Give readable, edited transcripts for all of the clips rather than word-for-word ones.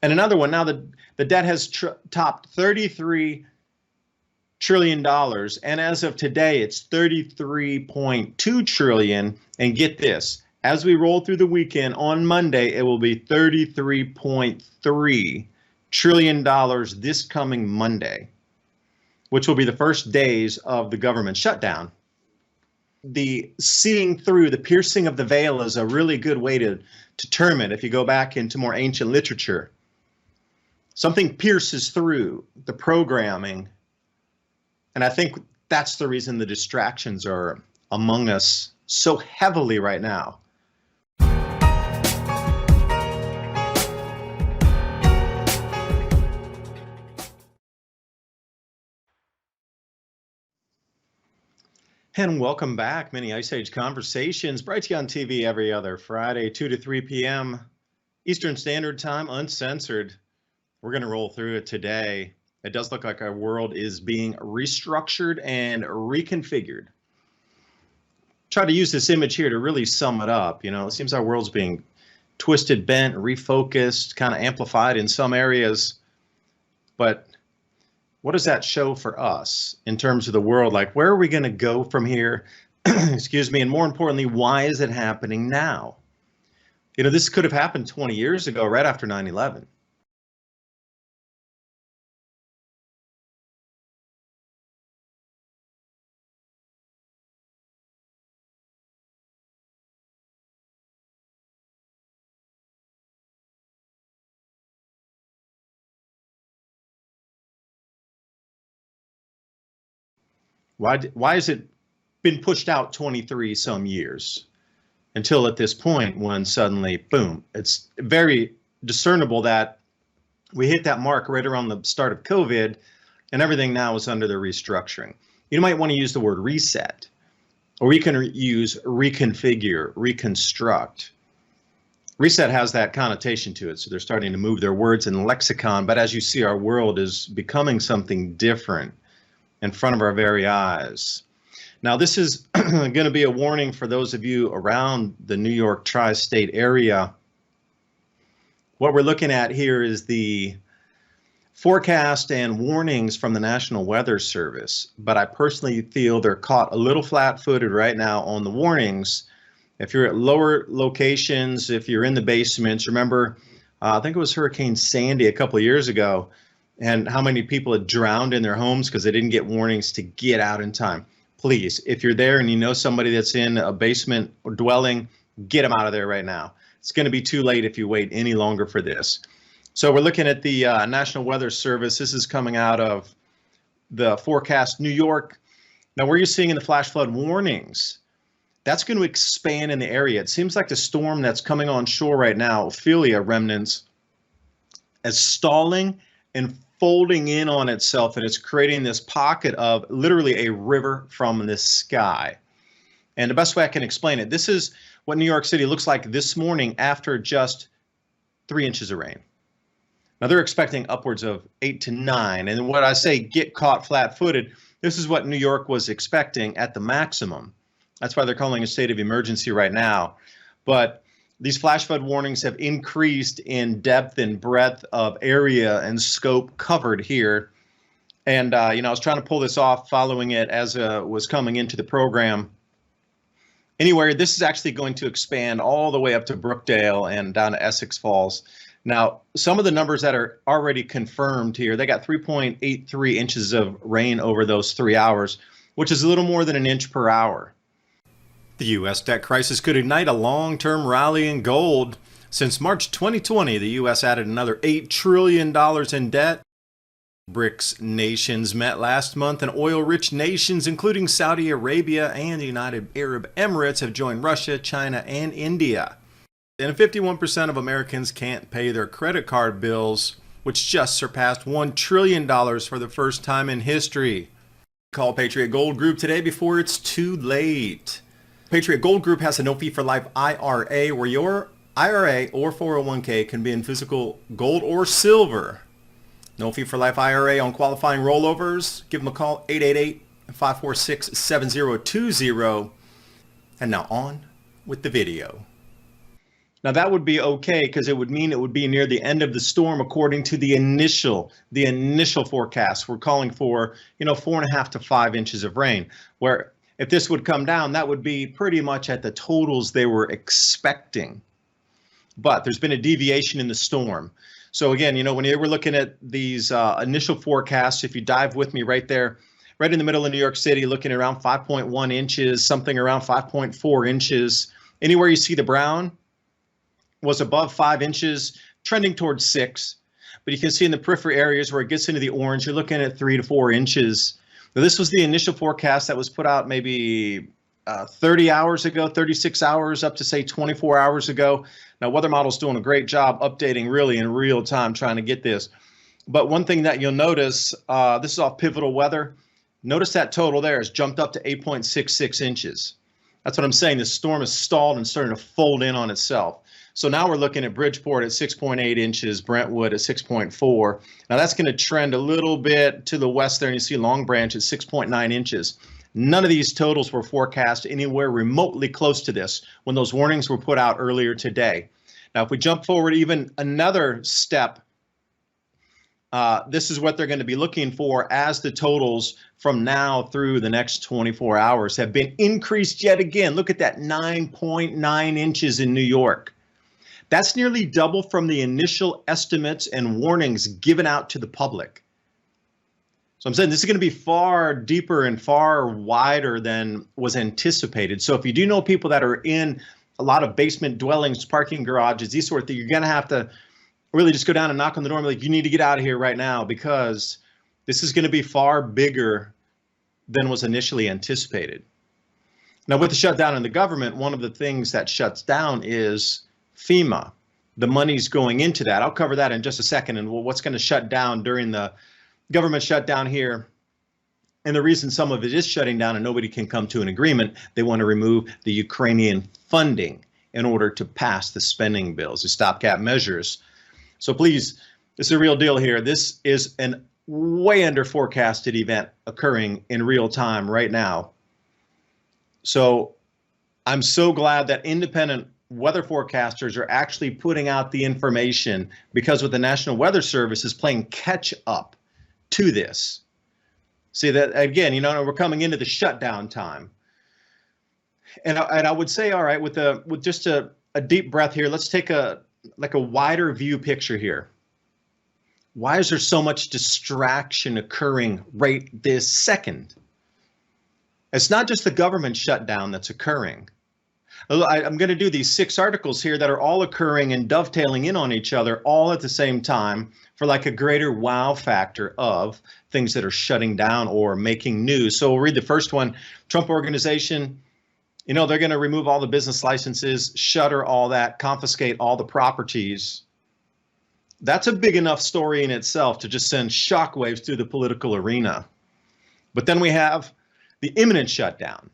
And another one, now the debt has topped $33 trillion, and as of today, it's 33.2 trillion. And get this, as we roll through the weekend on Monday, it will be $33.3 trillion this coming Monday, which will be the first days of the government shutdown. The seeing through, the piercing of the veil is a really good way to determine, if you go back into more ancient literature, something pierces through the programming. And I think that's the reason the distractions are among us so heavily right now. And welcome back, Mini Ice Age Conversations, brought to you on TV every other Friday, 2 to 3 p.m. Eastern Standard Time, uncensored. We're going to roll through it today. It does look like our world is being restructured and reconfigured. Try to use this image here to really sum it up. You know, it seems our world's being twisted, bent, refocused, kind of amplified in some areas. But what does that show for us in terms of the world? Like, where are we going to go from here? Excuse me. And more importantly, why is it happening now? You know, this could have happened 20 years ago, right after 9/11. Why has it been pushed out 23 some years until at this point when suddenly, boom, it's very discernible that we hit that mark right around the start of COVID and everything now is under the restructuring. You might want to use the word reset, or we can use reconfigure, reconstruct. Reset has that connotation to it, so they're starting to move their words in lexicon, but as you see, our world is becoming something different in front of our very eyes. Now, this is going to be a warning for those of you around the New York tri-state area. What we're looking at here is the forecast and warnings from the National Weather Service, but I personally feel they're caught a little flat-footed right now on the warnings. If you're at lower locations, if you're in the basements, remember, I think it was Hurricane Sandy a couple of years ago, and how many people had drowned in their homes because they didn't get warnings to get out in time. Please, if you're there and you know somebody that's in a basement or dwelling, get them out of there right now. It's going to be too late if you wait any longer for this. So we're looking at the National Weather Service. This is coming out of the forecast New York. Now, where you're seeing in the flash flood warnings, that's going to expand in the area. It seems like the storm that's coming on shore right now, Ophelia remnants, is stalling and folding in on itself, and it's creating this pocket of literally a river from the sky. And the best way I can explain it, this is what New York City looks like this morning after just 3 inches of rain. Now they're expecting upwards of 8 to 9. And when I say get caught flat-footed, this is what New York was expecting at the maximum. That's why they're calling a state of emergency right now. But these flash flood warnings have increased in depth and breadth of area and scope covered here. And, you know, I was trying to pull this off following it as was coming into the program. Anyway, this is actually going to expand all the way up to Brookdale and down to Essex Falls. Now, some of the numbers that are already confirmed here, they got 3.83 inches of rain over those 3 hours, which is a little more than an inch per hour. The U.S. debt crisis could ignite a long-term rally in gold. Since March 2020, the U.S. added another $8 trillion in debt. BRICS nations met last month, and oil-rich nations, including Saudi Arabia and the United Arab Emirates, have joined Russia, China, and India. And 51% of Americans can't pay their credit card bills, which just surpassed $1 trillion for the first time in history. Call Patriot Gold Group today before it's too late. Patriot Gold Group has a no-fee-for-life IRA where your IRA or 401k can be in physical gold or silver. No fee-for-life IRA on qualifying rollovers. Give them a call, 888-546-7020. And now on with the video. Now that would be okay because it would mean it would be near the end of the storm according to the initial forecast. We're calling for, 4.5 to 5 inches of rain. Where if this would come down, that would be pretty much at the totals they were expecting. But there's been a deviation in the storm. So again, when you were looking at these initial forecasts, if you dive with me right there, right in the middle of New York City, looking around 5.1 inches, something around 5.4 inches, anywhere you see the brown was above 5 inches, trending towards 6. But you can see in the periphery areas where it gets into the orange, you're looking at 3 to 4 inches. Now, this was the initial forecast that was put out maybe 30 hours ago, 36 hours, up to say 24 hours ago. Now, Weather Model's doing a great job updating really in real time, trying to get this. But one thing that you'll notice, this is off Pivotal Weather. Notice that total there has jumped up to 8.66 inches. That's what I'm saying. The storm is stalled and starting to fold in on itself. So now we're looking at Bridgeport at 6.8 inches, Brentwood at 6.4. Now that's going to trend a little bit to the west there, and you see Long Branch at 6.9 inches. None of these totals were forecast anywhere remotely close to this when those warnings were put out earlier today. Now, if we jump forward even another step, this is what they're going to be looking for as the totals from now through the next 24 hours have been increased yet again. Look at that 9.9 inches in New York. That's nearly double from the initial estimates and warnings given out to the public. So I'm saying this is going to be far deeper and far wider than was anticipated. So if you do know people that are in a lot of basement dwellings, parking garages, these sort of things, you're going to have to really just go down and knock on the door and be like, you need to get out of here right now, because this is going to be far bigger than was initially anticipated. Now, with the shutdown in the government, one of the things that shuts down is FEMA. The money's going into that. I'll cover that in just a second, and what's going to shut down during the government shutdown here. And the reason some of it is shutting down and nobody can come to an agreement, they want to remove the Ukrainian funding in order to pass the spending bills, the stopgap measures. So please, this is a real deal here. This is an way under forecasted event occurring in real time right now. So I'm so glad that independent weather forecasters are actually putting out the information, because with the National Weather Service is playing catch up to this. See that again, we're coming into the shutdown time. And I would say, all right, with just a deep breath here, let's take a wider view picture here. Why is there so much distraction occurring right this second? It's not just the government shutdown that's occurring. I'm going to do these 6 articles here that are all occurring and dovetailing in on each other all at the same time for like a greater wow factor of things that are shutting down or making news. So we'll read the first one. Trump Organization, they're going to remove all the business licenses, shutter all that, confiscate all the properties. That's a big enough story in itself to just send shockwaves through the political arena. But then we have the imminent shutdown.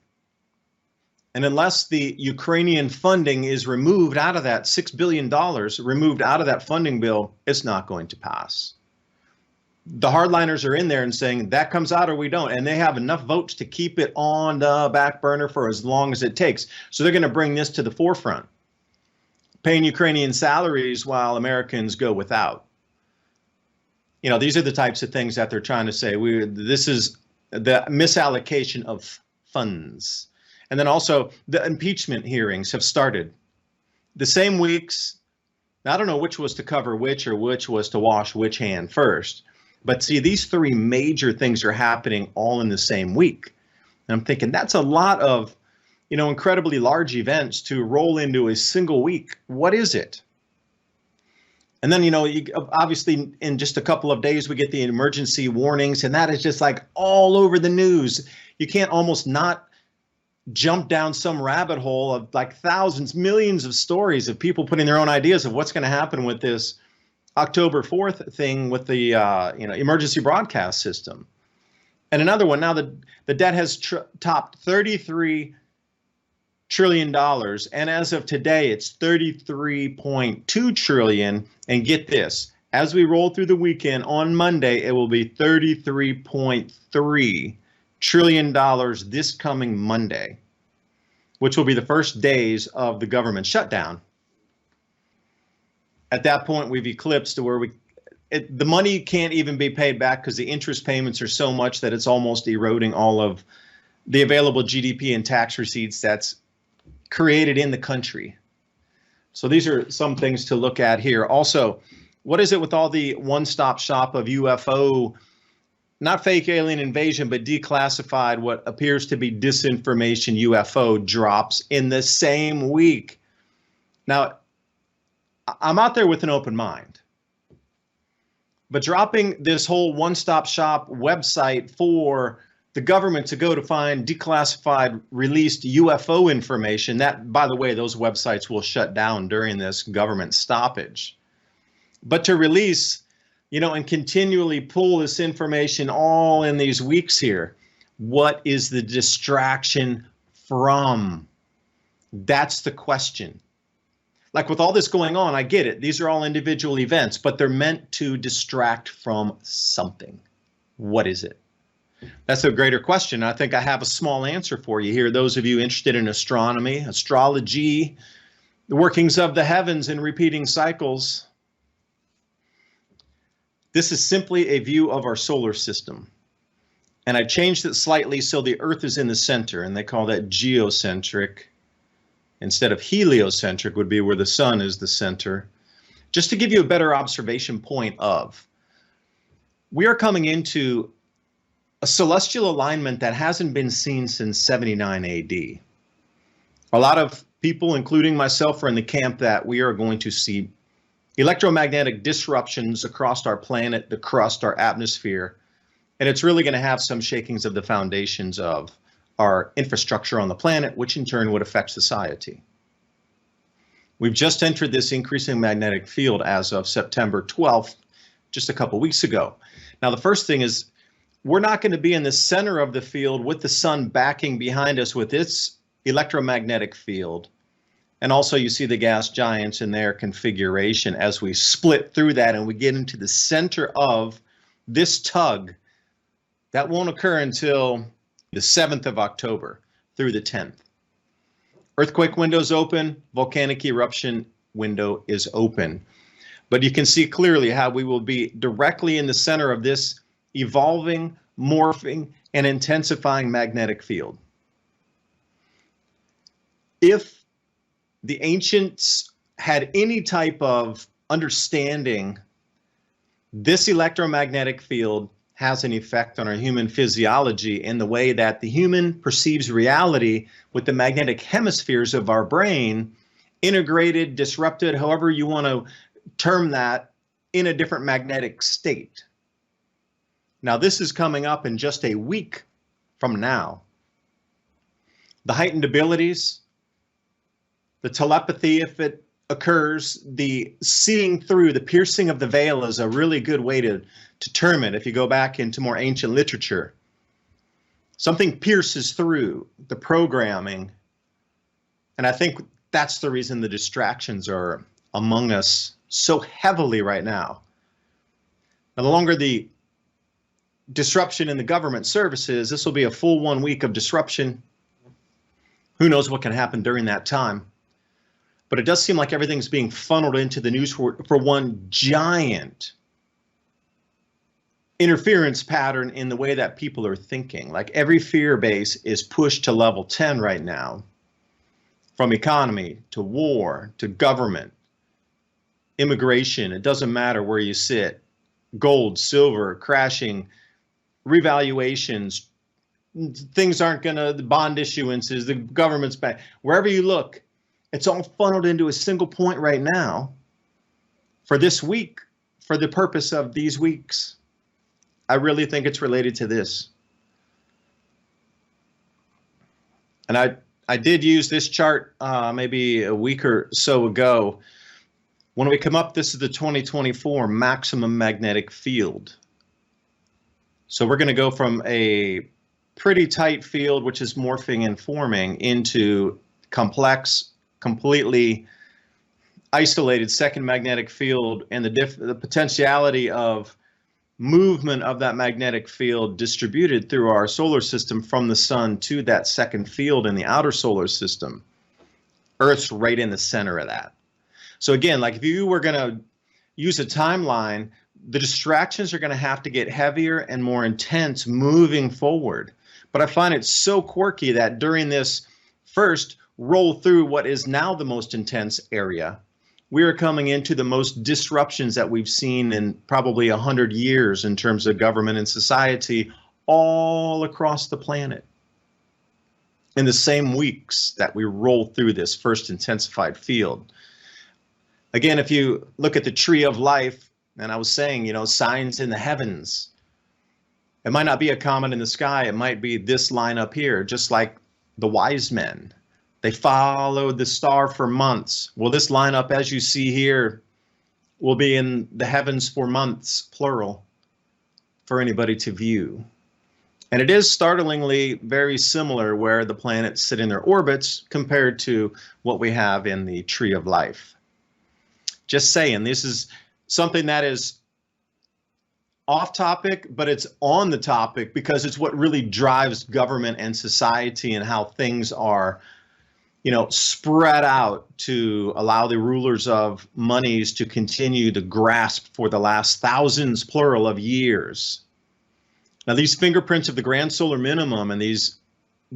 And unless the Ukrainian funding is removed out of that $6 billion, removed out of that funding bill, it's not going to pass. The hardliners are in there and saying that comes out or we don't. And they have enough votes to keep it on the back burner for as long as it takes. So they're going to bring this to the forefront, paying Ukrainian salaries while Americans go without. These are the types of things that they're trying to say. This is the misallocation of funds. And then also the impeachment hearings have started. The same weeks, I don't know which was to cover which or which was to wash which hand first. But see, these 3 major things are happening all in the same week. And I'm thinking that's a lot of, incredibly large events to roll into a single week. What is it? And then, obviously in just a couple of days, we get the emergency warnings, and that is just like all over the news. You can't almost not jump down some rabbit hole of like thousands, millions of stories of people putting their own ideas of what's going to happen with this October 4th thing with the emergency broadcast system. And another one, now the debt has topped $33 trillion, and as of today it's 33.2 trillion. And get this, as we roll through the weekend on Monday, it will be $33.3 trillion this coming Monday, which will be the first days of the government shutdown. At that point, we've eclipsed to where the money can't even be paid back because the interest payments are so much that it's almost eroding all of the available GDP and tax receipts that's created in the country. So these are some things to look at here. Also, what is it with all the one-stop shop of UFO, not fake alien invasion, but declassified, what appears to be disinformation UFO drops in the same week? Now, I'm out there with an open mind, but dropping this whole one-stop shop website for the government to go to find declassified released UFO information, that, by the way, those websites will shut down during this government stoppage. But to release, and continually pull this information all in these weeks here, what is the distraction from? That's the question. Like with all this going on, I get it. These are all individual events, but they're meant to distract from something. What is it? That's a greater question. I think I have a small answer for you here. Those of you interested in astronomy, astrology, the workings of the heavens and repeating cycles. This is simply a view of our solar system. And I changed it slightly so the Earth is in the center, and they call that geocentric. Instead of heliocentric would be where the sun is the center. Just to give you a better observation point of, we are coming into a celestial alignment that hasn't been seen since 79 AD. A lot of people, including myself, are in the camp that we are going to see electromagnetic disruptions across our planet, the crust, our atmosphere, and it's really going to have some shakings of the foundations of our infrastructure on the planet, which in turn would affect society. We've just entered this increasing magnetic field as of September 12th, just a couple weeks ago. Now, the first thing is, we're not going to be in the center of the field with the sun backing behind us with its electromagnetic field. And also you see the gas giants in their configuration as we split through that and we get into the center of this tug. That won't occur until the 7th of October through the 10th. Earthquake window's open, volcanic eruption window is open. But you can see clearly how we will be directly in the center of this evolving, morphing, and intensifying magnetic field. If the ancients had any type of understanding, this electromagnetic field has an effect on our human physiology in the way that the human perceives reality with the magnetic hemispheres of our brain integrated, disrupted, however you want to term that, in a different magnetic state. Now, this is coming up in just a week from now. The heightened abilities, the telepathy, if it occurs, the seeing through, the piercing of the veil is a really good way to term it. If you go back into more ancient literature, something pierces through the programming. And I think that's the reason the distractions are among us so heavily right now. Now, the longer the disruption in the government services, this will be a full 1 week of disruption. Who knows what can happen during that time? But it does seem like everything's being funneled into the news for one giant interference pattern in the way that people are thinking. Like every fear base is pushed to level 10 right now, from economy to war to government, immigration. It doesn't matter where you sit. Gold, silver, crashing, revaluations, things aren't going to, the bond issuances, the government's back. Wherever you look, it's all funneled into a single point right now for this week, for the purpose of these weeks. I really think it's related to this. And I did use this chart maybe a week or so ago. When we come up, this is the 2024 maximum magnetic field. So we're going to go from a pretty tight field, which is morphing and forming, into complex, completely isolated second magnetic field, and the potentiality of movement of that magnetic field distributed through our solar system from the sun to that second field in the outer solar system. Earth's right in the center of that. So again, like if you were going to use a timeline, the distractions are going to have to get heavier and more intense moving forward. But I find it so quirky that during this first roll through what is now the most intense area, we are coming into the most disruptions that we've seen in probably 100 years in terms of government and society all across the planet. In the same weeks that we roll through this first intensified field. Again, if you look at the tree of life, and I was saying, signs in the heavens, it might not be a comet in the sky. It might be this line up here, just like the wise men. They followed the star for months. Well, this lineup, as you see here, will be in the heavens for months, plural, for anybody to view. And it is startlingly very similar where the planets sit in their orbits compared to what we have in the tree of life. Just saying, this is something that is off topic, but it's on the topic because it's what really drives government and society and how things are spread out to allow the rulers of monies to continue to grasp for the last thousands, plural, of years. Now, these fingerprints of the grand solar minimum and these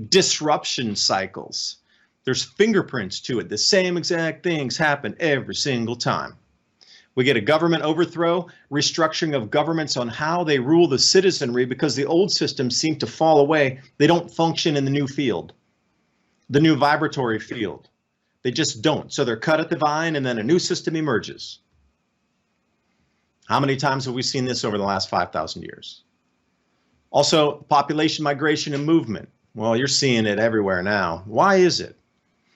disruption cycles, there's fingerprints to it. The same exact things happen every single time. We get a government overthrow, restructuring of governments on how they rule the citizenry because the old systems seem to fall away. They don't function in the new field. The new vibratory field. They just don't. So they're cut at the vine and then a new system emerges. How many times have we seen this over the last 5,000 years? Also, population migration and movement. Well, you're seeing it everywhere now. Why is it?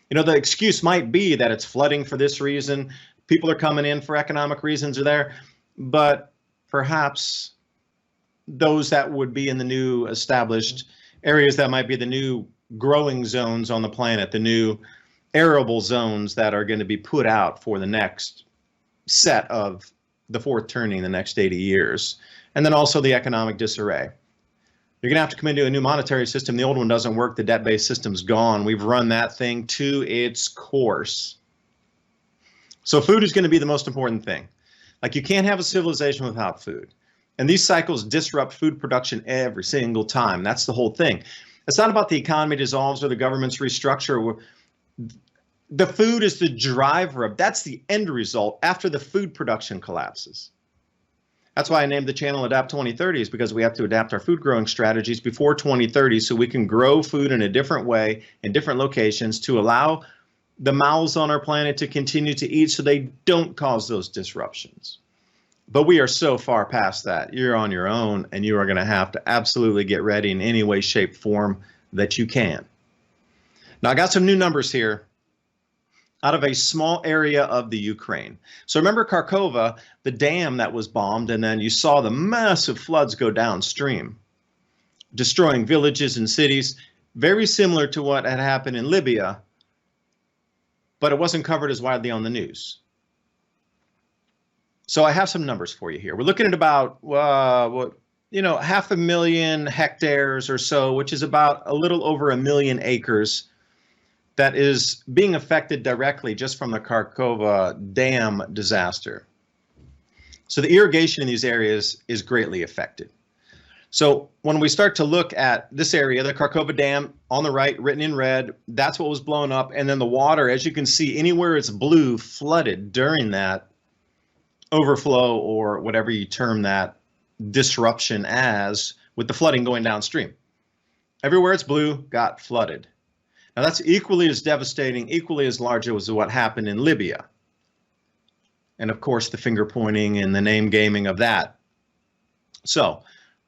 The excuse might be that it's flooding for this reason. People are coming in for economic reasons are there. But perhaps those that would be in the new established areas that might be the new growing zones on the planet, the new arable zones that are going to be put out for the next set of the fourth turning the next 80 years. And then also the economic disarray. You're going to have to come into a new monetary system. The old one doesn't work. The debt-based system's gone. We've run that thing to its course. So food is going to be the most important thing. Like you can't have a civilization without food. And these cycles disrupt food production every single time. That's the whole thing. It's not about the economy dissolves or the government's restructure. The food is the driver of, that's the end result after the food production collapses. That's why I named the channel Adapt 2030 is because we have to adapt our food growing strategies before 2030 so we can grow food in a different way in different locations to allow the mouths on our planet to continue to eat so they don't cause those disruptions. But we are so far past that. You're on your own, and you are going to have to absolutely get ready in any way, shape, form that you can. Now, I got some new numbers here out of a small area of the Ukraine. So remember Kharkova, the dam that was bombed, and then you saw the massive floods go downstream, destroying villages and cities, very similar to what had happened in Libya, but it wasn't covered as widely on the news. So I have some numbers for you here. We're looking at about, 500,000 hectares or so, which is about a little over 1 million acres that is being affected directly just from the Kharkova dam disaster. So the irrigation in these areas is greatly affected. So when we start to look at this area, the Kharkova dam on the right, written in red, that's what was blown up. And then the water, as you can see, anywhere it's blue, flooded during that overflow or whatever you term that disruption as, with the flooding going downstream. Everywhere it's blue got flooded. Now that's equally as devastating, equally as large as what happened in Libya. And of course the finger pointing and the name gaming of that. So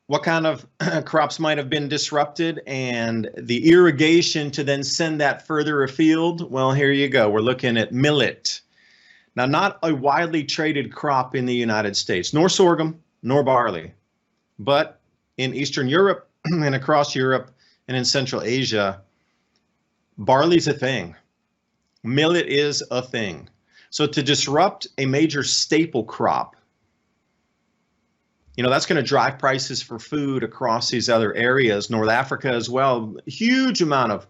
what kind of crops might have been disrupted and the irrigation to then send that further afield? Well, here you go. We're looking at millet. Now, not a widely traded crop in the United States, nor sorghum, nor barley, but in Eastern Europe and across Europe and in Central Asia, barley's a thing. Millet is a thing. So to disrupt a major staple crop, that's going to drive prices for food across these other areas, North Africa as well. A huge amount of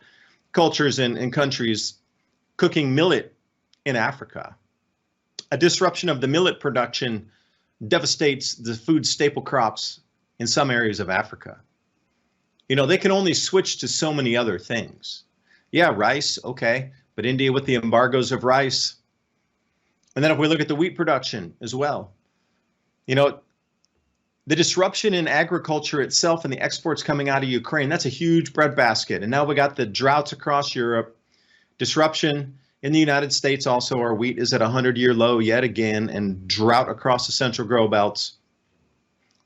cultures and countries cooking millet in Africa. A disruption of the millet production devastates the food staple crops in some areas of Africa. You know, they can only switch to so many other things. Yeah, rice, okay, but India with the embargoes of rice. And then if we look at the wheat production as well, you know, the disruption in agriculture itself and the exports coming out of Ukraine, that's a huge breadbasket. And now we got the droughts across Europe, disruption in the United States also. Our wheat is at a 100-year low yet again, and drought across the central grow belts.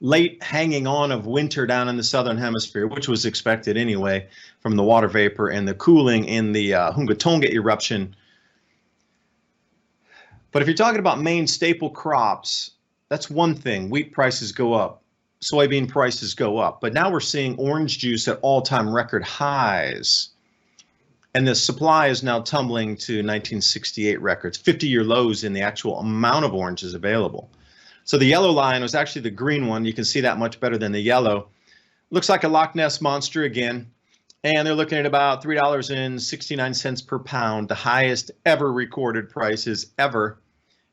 Late hanging on of winter down in the southern hemisphere, which was expected anyway from the water vapor and the cooling in the Hunga Tonga eruption. But if you're talking about main staple crops, that's one thing. Wheat prices go up, soybean prices go up. But now we're seeing orange juice at all-time record highs. And the supply is now tumbling to 1968 records, 50-year lows in the actual amount of oranges available. So the yellow line was actually the green one. You can see that much better than the yellow. Looks like a Loch Ness monster again. And they're looking at about $3.69 per pound, the highest ever recorded prices ever.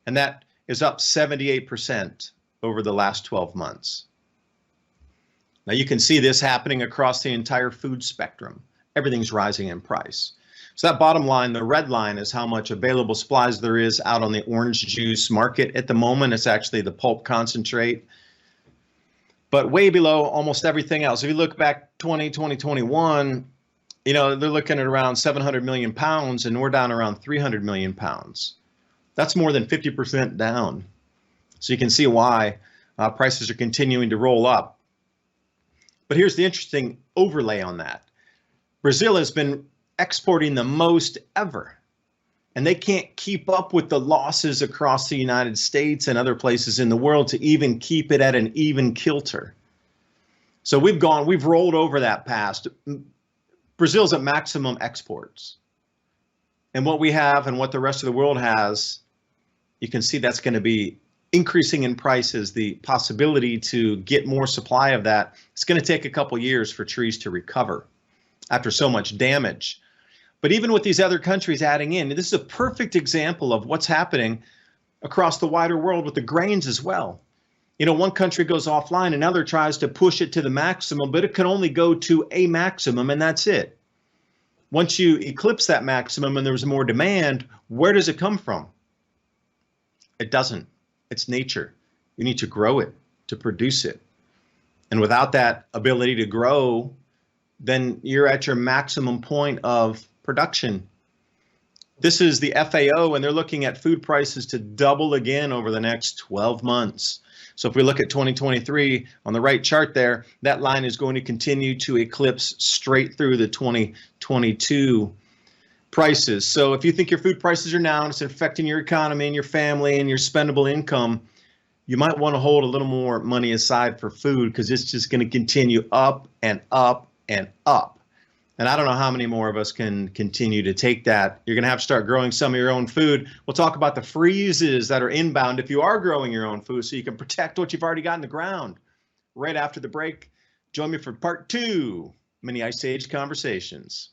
And that is up 78% over the last 12 months. Now you can see this happening across the entire food spectrum. Everything's rising in price. So that bottom line, the red line, is how much available supplies there is out on the orange juice market at the moment. It's actually the pulp concentrate, but way below almost everything else. If you look back 2021, you know, they're looking at around 700 million pounds, and we're down around 300 million pounds. That's more than 50% down. So you can see why prices are continuing to roll up. But here's the interesting overlay on that. Brazil has been exporting the most ever, and they can't keep up with the losses across the United States and other places in the world to even keep it at an even kilter. So we've rolled over that past. Brazil's at maximum exports. And what we have and what the rest of the world has, you can see that's going to be increasing in prices. The possibility to get more supply of that, it's going to take a couple years for trees to recover after so much damage. But even with these other countries adding in, this is a perfect example of what's happening across the wider world with the grains as well. You know, one country goes offline, another tries to push it to the maximum, but it can only go to a maximum, and that's it. Once you eclipse that maximum and there's more demand, where does it come from? It doesn't. It's nature. You need to grow it to produce it. And without that ability to grow, then you're at your maximum point of production. This is the FAO, and they're looking at food prices to double again over the next 12 months. So if we look at 2023 on the right chart there, that line is going to continue to eclipse straight through the 2022 prices. So if you think your food prices are down, it's affecting your economy and your family and your spendable income, you might want to hold a little more money aside for food, because it's just going to continue up and up and up. And I don't know how many more of us can continue to take that. You're going to have to start growing some of your own food. We'll talk about the freezes that are inbound if you are growing your own food, so you can protect what you've already got in the ground. Right after the break, join me for part 2, Mini Ice Age Conversations.